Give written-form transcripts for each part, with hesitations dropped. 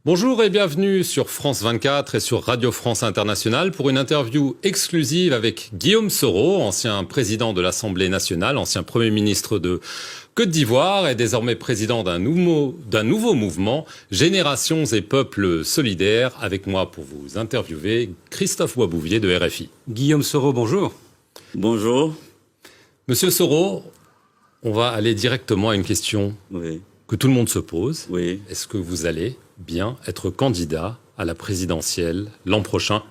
Bonjour et bienvenue sur France 24 et sur Radio France Internationale pour une interview exclusive avec Guillaume Soro, ancien président de l'Assemblée nationale, ancien Premier ministre de Côte d'Ivoire et désormais président d'un nouveau mouvement, Générations et Peuples Solidaires. Avec moi pour vous interviewer, Christophe Boisbouvier de RFI. Guillaume Soro, bonjour. Bonjour. Monsieur Soro, on va aller directement à une question que tout le monde se pose. Oui. Est-ce que vous allez bien être candidat à la présidentielle l'an prochain?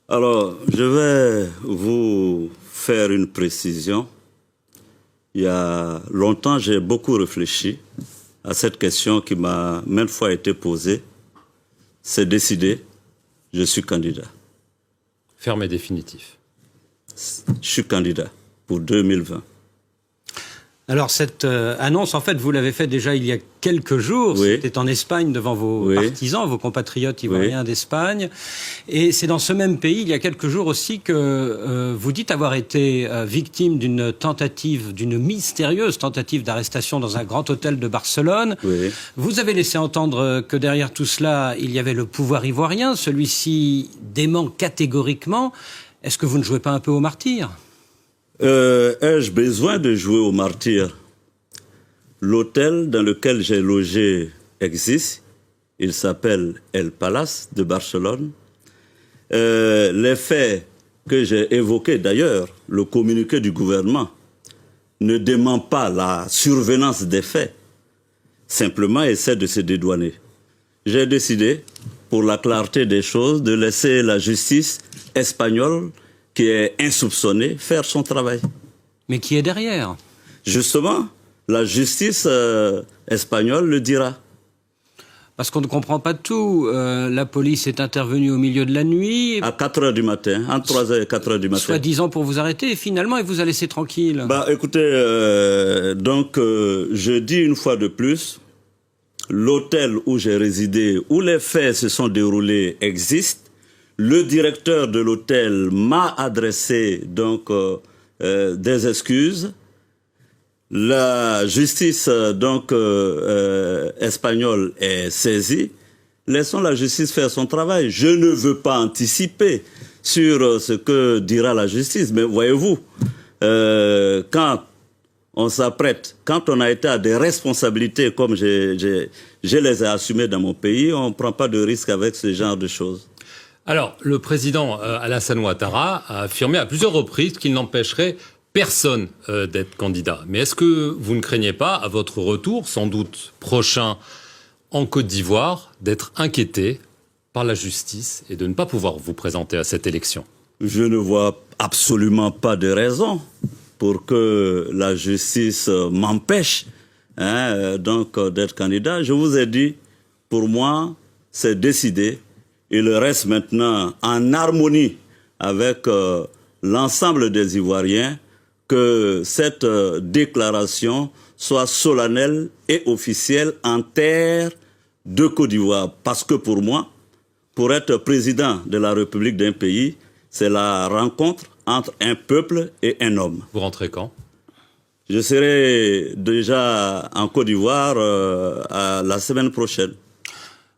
Alors, je vais vous faire une précision. Il y a longtemps, j'ai beaucoup réfléchi à cette question qui m'a maintes fois été posée. C'est décidé, je suis candidat. Ferme et définitif. Je suis candidat pour 2020. Alors cette annonce, en fait, vous l'avez faite déjà il y a quelques jours. Oui. C'était en Espagne devant vos partisans, vos compatriotes ivoiriens d'Espagne. Et c'est dans ce même pays, il y a quelques jours aussi, que vous dites avoir été victime d'une tentative, d'une mystérieuse tentative d'arrestation dans un grand hôtel de Barcelone. Oui. Vous avez laissé entendre que derrière tout cela, il y avait le pouvoir ivoirien. Celui-ci dément catégoriquement. Est-ce que vous ne jouez pas un peu au martyr ? Ai-je besoin de jouer au martyr? L'hôtel dans lequel j'ai logé existe. Il s'appelle El Palace de Barcelone. Les faits que j'ai évoqués, d'ailleurs, le communiqué du gouvernement ne dément pas la survenance des faits. Simplement essaie de se dédouaner. J'ai décidé, pour la clarté des choses, de laisser la justice espagnole qui est insoupçonné, faire son travail. Mais qui est derrière? Justement, la justice espagnole le dira. Parce qu'on ne comprend pas tout. La police est intervenue au milieu de la nuit. À 4 h du matin, entre 3 h et 4 h du matin. Soi-disant pour vous arrêter, et finalement, il vous a laissé tranquille. Bah, écoutez, je dis une fois de plus, l'hôtel où j'ai résidé, où les faits se sont déroulés, existe. Le directeur de l'hôtel m'a adressé des excuses. La justice espagnole est saisie. Laissons la justice faire son travail. Je ne veux pas anticiper sur ce que dira la justice, mais voyez-vous, quand on s'apprête, quand on a été à des responsabilités comme je les ai assumées dans mon pays, on ne prend pas de risque avec ce genre de choses. Alors, le président Alassane Ouattara a affirmé à plusieurs reprises qu'il n'empêcherait personne d'être candidat. Mais est-ce que vous ne craignez pas, à votre retour, sans doute prochain en Côte d'Ivoire, d'être inquiété par la justice et de ne pas pouvoir vous présenter à cette élection? Je ne vois absolument pas de raison pour que la justice m'empêche d'être candidat. Je vous ai dit, pour moi, c'est décidé. Il reste maintenant en harmonie avec l'ensemble des Ivoiriens que cette déclaration soit solennelle et officielle en terre de Côte d'Ivoire. Parce que pour moi, pour être président de la République d'un pays, c'est la rencontre entre un peuple et un homme. Vous rentrez quand? Je serai déjà en Côte d'Ivoire la semaine prochaine.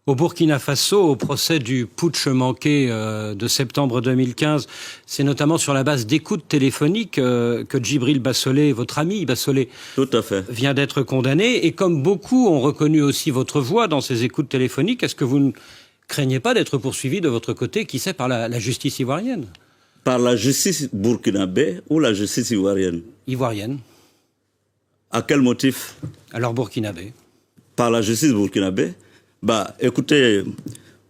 Au Burkina Faso, au procès du putsch manqué de septembre 2015, c'est notamment sur la base d'écoutes téléphoniques que Djibril Bassolé, votre ami Bassolé, tout à fait, vient d'être condamné. Et comme beaucoup ont reconnu aussi votre voix dans ces écoutes téléphoniques, est-ce que vous ne craignez pas d'être poursuivi de votre côté, qui sait, par la justice ivoirienne? Par la justice burkinabé ou la justice ivoirienne? Ivoirienne. À quel motif? Alors burkinabé. Par la justice burkinabé? Bah, écoutez,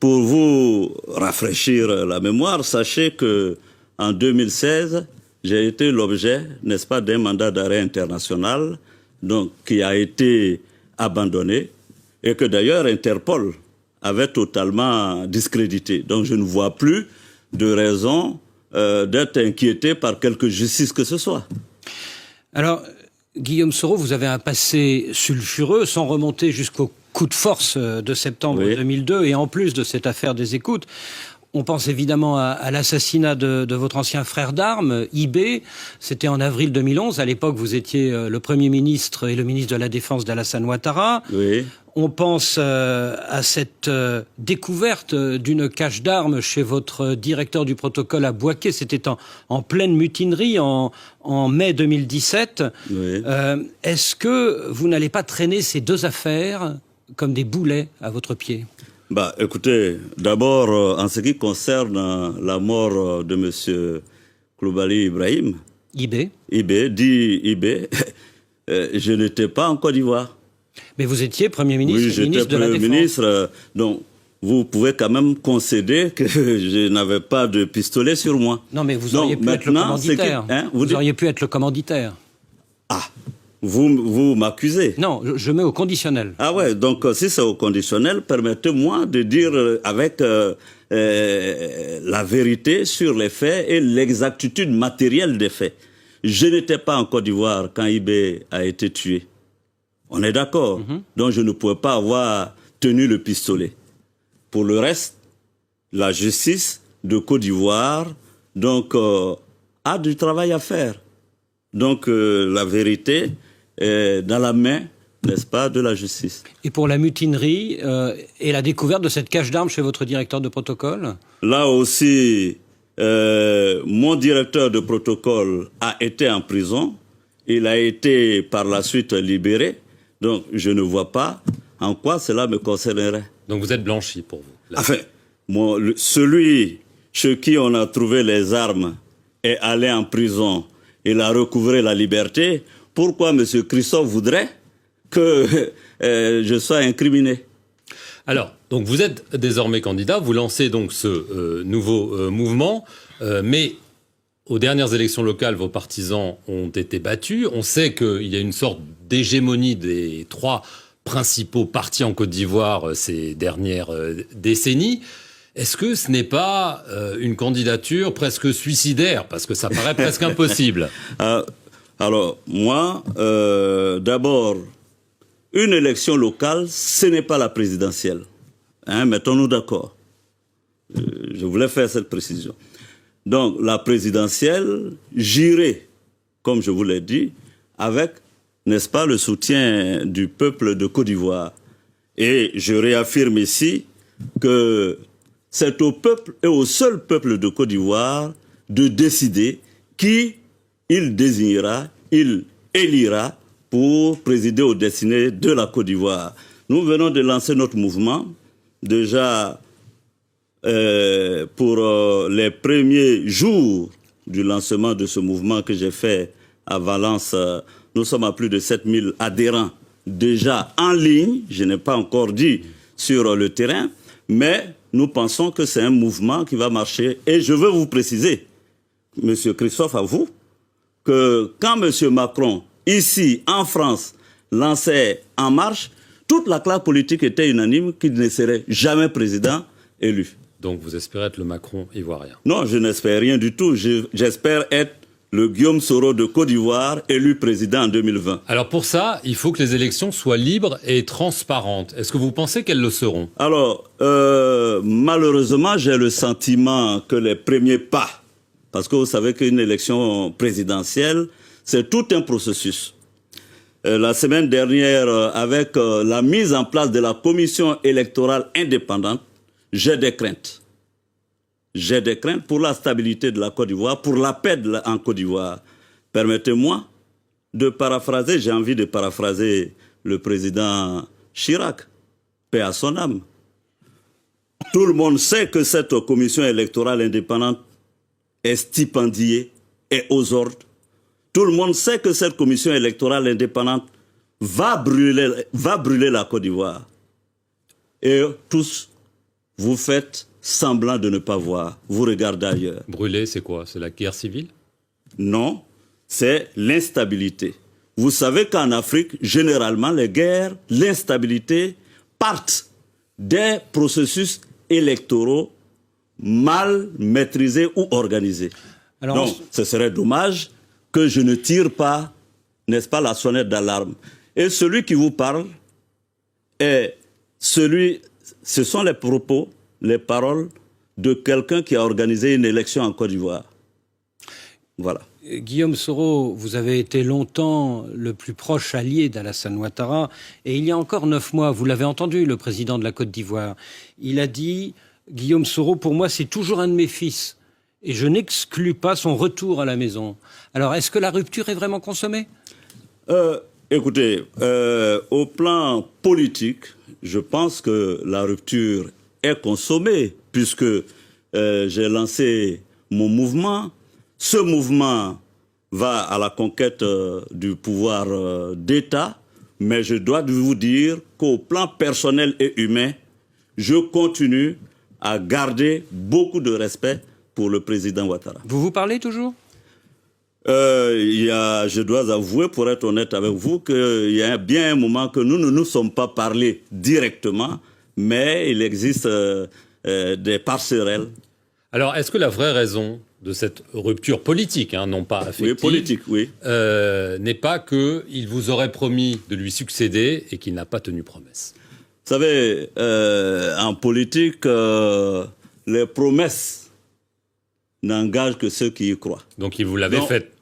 pour vous rafraîchir la mémoire, sachez que en 2016, j'ai été l'objet, n'est-ce pas, d'un mandat d'arrêt international, donc qui a été abandonné et que d'ailleurs Interpol avait totalement discrédité. Donc je ne vois plus de raison d'être inquiété par quelque justice que ce soit. Alors, Guillaume Soro, vous avez un passé sulfureux, sans remonter jusqu'au coup de force de septembre 2002, et en plus de cette affaire des écoutes, On pense évidemment à l'assassinat de votre ancien frère d'armes, Ibé. C'était en avril 2011. À l'époque, vous étiez le Premier ministre et le ministre de la Défense d'Alassane Ouattara. Oui. On pense à cette découverte d'une cache d'armes chez votre directeur du protocole à Bouaké. C'était en pleine mutinerie en mai 2017. Oui. Est-ce que vous n'allez pas traîner ces deux affaires comme des boulets à votre pied ? Écoutez, d'abord, en ce qui concerne la mort de M. Koulibaly Ibrahim, Ibé, je n'étais pas en Côte d'Ivoire. Mais vous étiez Premier ministre, oui, ministre de la Défense. Ministre, donc vous pouvez quand même concéder que je n'avais pas de pistolet sur moi. Non, mais vous auriez pu être le commanditaire. Vous auriez pu être le commanditaire. Ah, vous m'accusez. Non, je mets au conditionnel. Ah ouais, donc si c'est au conditionnel, permettez-moi de dire avec la vérité sur les faits et l'exactitude matérielle des faits. Je n'étais pas en Côte d'Ivoire quand Ibé a été tué. On est d'accord. Donc je ne pouvais pas avoir tenu le pistolet. Pour le reste, la justice de Côte d'Ivoire donc a du travail à faire. Donc la vérité est dans la main, n'est-ce pas, de la justice. Et pour la mutinerie et la découverte de cette cache d'armes chez votre directeur de protocole ? Là aussi, mon directeur de protocole a été en prison. Il a été par la suite libéré. Donc je ne vois pas en quoi cela me concernerait. Donc vous êtes blanchi pour vous là. Enfin, celui chez qui on a trouvé les armes est allé en prison. Il a recouvré la liberté. Pourquoi M. Christophe voudrait que je sois incriminé? Alors, donc vous êtes désormais candidat, vous lancez donc ce nouveau mouvement, mais aux dernières élections locales, vos partisans ont été battus. On sait qu'il y a une sorte d'hégémonie des trois principaux partis en Côte d'Ivoire ces dernières décennies. Est-ce que ce n'est pas une candidature presque suicidaire? Parce que ça paraît presque impossible. Alors, moi, d'abord, une élection locale, ce n'est pas la présidentielle. Mettons-nous d'accord. Je voulais faire cette précision. Donc, la présidentielle, j'irai, comme je vous l'ai dit, avec, n'est-ce pas, le soutien du peuple de Côte d'Ivoire. Et je réaffirme ici que c'est au peuple et au seul peuple de Côte d'Ivoire de décider qui il désignera, il élira pour présider aux destinées de la Côte d'Ivoire. Nous venons de lancer notre mouvement. Déjà, pour les premiers jours du lancement de ce mouvement que j'ai fait à Valence, nous sommes à plus de 7000 adhérents déjà en ligne. Je n'ai pas encore dit sur le terrain, mais nous pensons que c'est un mouvement qui va marcher. Et je veux vous préciser, Monsieur Christophe, à vous, que quand M. Macron, ici, en France, lançait En Marche, toute la classe politique était unanime qu'il ne serait jamais président élu. Donc vous espérez être le Macron ivoirien? Non, je n'espère rien du tout. J'espère être le Guillaume Soro de Côte d'Ivoire, élu président en 2020. Alors pour ça, il faut que les élections soient libres et transparentes. Est-ce que vous pensez qu'elles le seront? Alors, malheureusement, j'ai le sentiment que les premiers pas, parce que vous savez qu'une élection présidentielle, c'est tout un processus. La semaine dernière, avec la mise en place de la commission électorale indépendante, j'ai des craintes. J'ai des craintes pour la stabilité de la Côte d'Ivoire, pour la paix en Côte d'Ivoire. Permettez-moi de paraphraser, j'ai envie de paraphraser le président Chirac, paix à son âme. Tout le monde sait que cette commission électorale indépendante est stipendiée et aux ordres. Tout le monde sait que cette commission électorale indépendante va brûler la Côte d'Ivoire. Et tous, vous faites semblant de ne pas voir. Vous regardez ailleurs. Brûler, c'est quoi? C'est la guerre civile? Non, c'est l'instabilité. Vous savez qu'en Afrique, généralement, les guerres, l'instabilité partent des processus électoraux mal maîtrisés ou organisés. Alors, donc, ce serait dommage que je ne tire pas, n'est-ce pas, la sonnette d'alarme. Et celui qui vous parle ce sont les propos, les paroles de quelqu'un qui a organisé une élection en Côte d'Ivoire. Voilà. Guillaume Soro, vous avez été longtemps le plus proche allié d'Alassane Ouattara, et il y a encore 9 mois, vous l'avez entendu, le président de la Côte d'Ivoire, il a dit « Guillaume Soro, pour moi, c'est toujours un de mes fils, et je n'exclus pas son retour à la maison ». Alors, est-ce que la rupture est vraiment consommée ? Écoutez, au plan politique, je pense que la rupture est consommée, puisque j'ai lancé mon mouvement. Ce mouvement va à la conquête du pouvoir d'État, mais je dois vous dire qu'au plan personnel et humain, je continue à garder beaucoup de respect pour le président Ouattara. Vous vous parlez toujours ? Je dois avouer, pour être honnête avec vous, qu'il y a bien un moment que nous ne nous sommes pas parlé directement, mais il existe des passerelles. Alors, est-ce que la vraie raison de cette rupture politique, non pas affective, oui, politique, oui, n'est pas qu'il vous aurait promis de lui succéder et qu'il n'a pas tenu promesse? Vous savez, en politique, les promesses n'engagent que ceux qui y croient. Donc, il vous l'avait faite.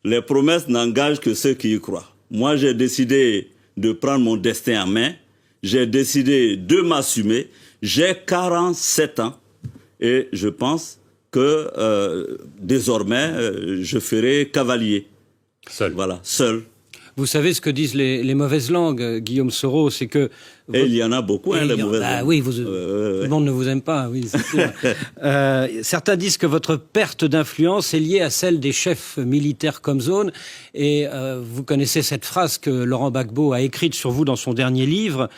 Les promesses n'engagent que ceux qui y croient. Moi, j'ai décidé de prendre mon destin en main. J'ai décidé de m'assumer. J'ai 47 ans et je pense que désormais, je ferai cavalier. Seul. Voilà, seul. Vous savez ce que disent les mauvaises langues, Guillaume Soro, c'est que... Et il y en a beaucoup, les mauvaises langues. Oui, tout le monde ne vous aime pas, oui, c'est sûr. Certains disent que votre perte d'influence est liée à celle des chefs militaires comme zone. Et vous connaissez cette phrase que Laurent Gbagbo a écrite sur vous dans son dernier livre.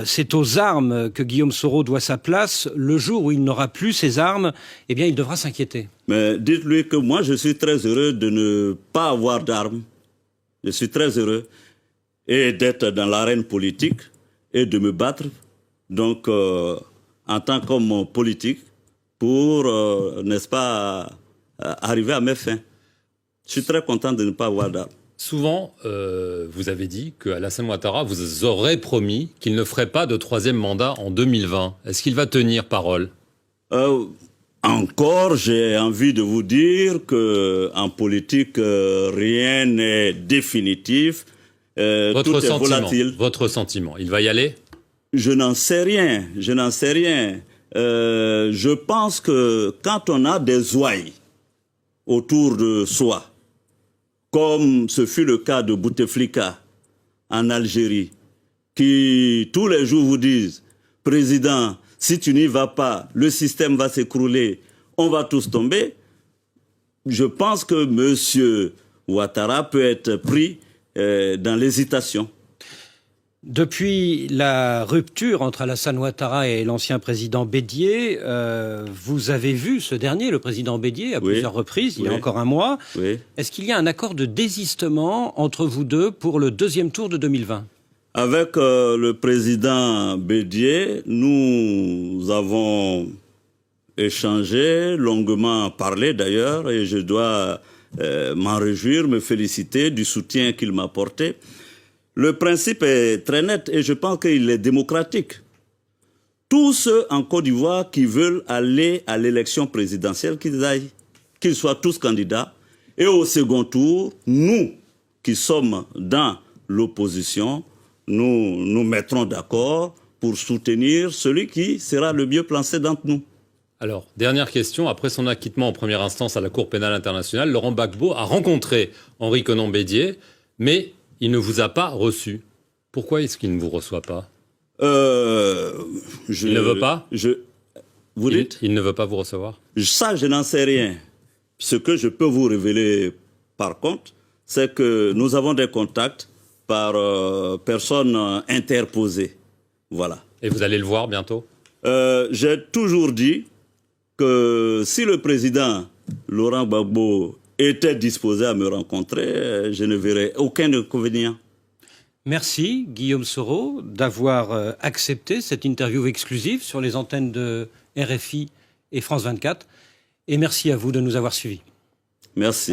C'est aux armes que Guillaume Soro doit sa place. Le jour où il n'aura plus ses armes, eh bien, il devra s'inquiéter. Mais dites-lui que moi, je suis très heureux de ne pas avoir d'armes. Je suis très heureux et d'être dans l'arène politique et de me battre donc en tant qu'homme politique pour, n'est-ce pas, arriver à mes fins. Je suis très content de ne pas avoir d'armes. Souvent, vous avez dit qu'Alassane Ouattara vous aurait promis qu'il ne ferait pas de 3e mandat en 2020. Est-ce qu'il va tenir parole ? Encore, j'ai envie de vous dire qu'en politique, rien n'est définitif. Tout est volatile. Votre sentiment, il va y aller ? Je n'en sais rien. Je pense que quand on a des ouailles autour de soi, comme ce fut le cas de Bouteflika en Algérie, qui tous les jours vous disent « Président, si tu n'y vas pas, le système va s'écrouler, on va tous tomber », je pense que M. Ouattara peut être pris dans l'hésitation. Depuis la rupture entre Alassane Ouattara et l'ancien président Bédié, vous avez vu ce dernier, le président Bédié, à plusieurs reprises, il y a encore un mois. Oui. Est-ce qu'il y a un accord de désistement entre vous deux pour le 2e tour de 2020 ? Avec le président Bédié, nous avons échangé, longuement parlé d'ailleurs, et je dois m'en réjouir, me féliciter du soutien qu'il m'a apporté. Le principe est très net et je pense qu'il est démocratique. Tous ceux en Côte d'Ivoire qui veulent aller à l'élection présidentielle, qu'ils aillent, qu'ils soient tous candidats. Et au second tour, nous qui sommes dans l'opposition, nous nous mettrons d'accord pour soutenir celui qui sera le mieux placé d'entre nous. Alors, dernière question. Après son acquittement en première instance à la Cour pénale internationale, Laurent Gbagbo a rencontré Henri Konan Bédié, mais il ne vous a pas reçu. Pourquoi est-ce qu'il ne vous reçoit pas ? Il ne veut pas ? Vous dites ? Il ne veut pas vous recevoir ? Ça, je n'en sais rien. Ce que je peux vous révéler, par contre, c'est que nous avons des contacts par personnes interposées. Voilà. Et vous allez le voir bientôt ? J'ai toujours dit que si le président Laurent Gbagbo était disposé à me rencontrer, je ne verrais aucun inconvénient. Merci Guillaume Soro d'avoir accepté cette interview exclusive sur les antennes de RFI et France 24. Et merci à vous de nous avoir suivis. Merci.